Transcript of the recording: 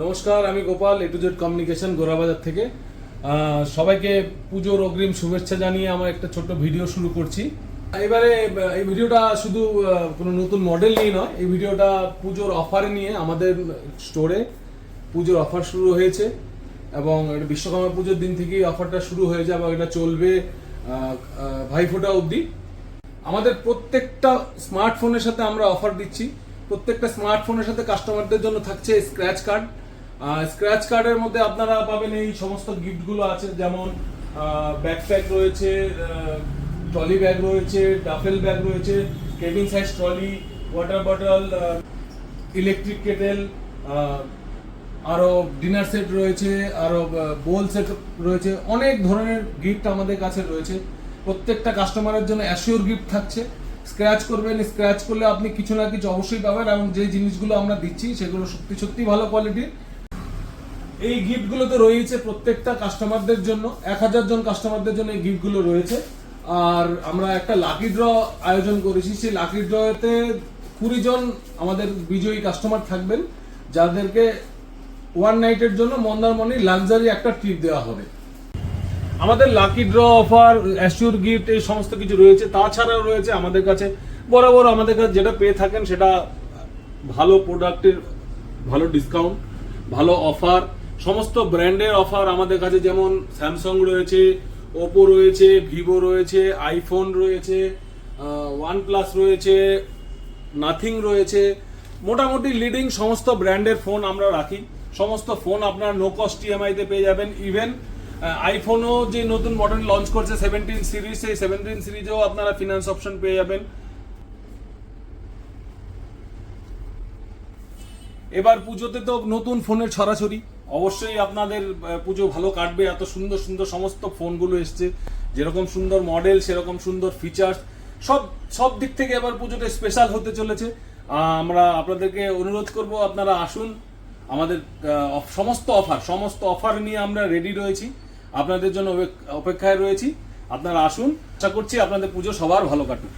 নমস্কার, আমি গোপাল, এ to Z communication, Gorabazar থেকে। সবাইকে পুজোর অগ্রিম শুভেচ্ছা জানিয়ে আমার একটা ছোট্ট ভিডিও শুরু করছি। এবারে এই ভিডিওটা শুধু কোনো নতুন মডেল নিয়ে নয়, এই ভিডিওটা পুজোর অফারে নিয়ে। আমাদের স্টোরে পুজোর অফার শুরু হয়েছে এবং এটা বিশ্বকর্মা পুজোর দিন থেকেই অফারটা শুরু হয়ে যাবে এবং এটা চলবে ভাইফোঁটা অবধি। আমাদের প্রত্যেকটা স্মার্টফোনের সাথে আমরা অফার দিচ্ছি। প্রত্যেকটা স্মার্টফোনের সাথে কাস্টমারদের জন্য থাকছে স্ক্র্যাচ কার্ড। স্ক্র্যাচ কার্ডের মধ্যে আপনারা পাবেন এই সমস্ত গিফটগুলো আছে, যেমন ব্যাকপ্যাক রয়েছে, ট্রলি ব্যাগ রয়েছে, ডাফেল ব্যাগ রয়েছে, cabin size trolley, water bottle, electric kettle, আরো ডিনার সেট রয়েছে, আরো বোল সেট রয়েছে। অনেক ধরনের গিফট আমাদের কাছে রয়েছে। প্রত্যেকটা কাস্টমারের জন্য অ্যাসিওর গিফট থাকছে। স্ক্র্যাচ করবেন, স্ক্র্যাচ করলে আপনি কিছু না কিছু অবশ্যই পাবেন এবং যে জিনিসগুলো আমরা দিচ্ছি সেগুলো সত্যি সত্যি ভালো কোয়ালিটির। এই গিফটগুলো তো রয়েছে প্রত্যেকটা কাস্টমারদের জন্য, 1000 জন কাস্টমারদের জন্য এই গিফটগুলো রয়েছে। আর আমরা একটা লাকি ড্র আয়োজন করেছি। সেই লাকি ড্রতে 20 জন আমাদের বিজয়ী কাস্টমার থাকবেন, যাদেরকে ওয়ান নাইটের জন্য মন্দারমণি লাক্সারি একটা ট্রিপ দেওয়া হবে। আমাদের lucky draw offer, assure gift, এই সমস্ত কিছু রয়েছে। তাছাড়াও রয়েছে আমাদের কাছে বরাবর আমাদের কাছে যেটা পেয়ে থাকেন, সেটা ভালো প্রোডাক্টের ভালো ডিসকাউন্ট, ভালো অফার, সমস্ত ব্র্যান্ডের অফার আমাদের কাছে। যেমন স্যামসাং রয়েছে, ওপো রয়েছে, ভিভো রয়েছে, আইফোন রয়েছে, ওয়ানপ্লাস রয়েছে, নাথিং রয়েছে। মোটামুটি লিডিং সমস্ত ব্র্যান্ডের ফোন আমরা রাখি। সমস্ত ফোন আপনার নো কস্ট ইএমআইতে পেয়ে যাবেন। ইভেন আইফোনও যে নতুন মডেল লঞ্চ করছে 17 সিরিজ, সেই 17 সিরিজেও আপনারা ফিনান্স অপশন পেয়ে যাবেন। এবার পুজোতে তো নতুন ফোনের ছড়াছড়ি, অবশ্যই আপনাদের পুজো ভালো কাটবে। এত সুন্দর সুন্দর সমস্ত ফোনগুলো এসছে, যেরকম সুন্দর মডেল সেরকম সুন্দর ফিচার্স, সব দিক থেকে এবার পুজোটা স্পেশাল হতে চলেছে। আমরা আপনাদেরকে অনুরোধ করব, আপনারা আসুন। আমাদের সমস্ত অফার নিয়ে আমরা রেডি রয়েছি, আপনাদের জন্য অপেক্ষায় রয়েছি। আপনারা আসুন, আশা করছি আপনাদের পুজো সবার ভালো কাটুক।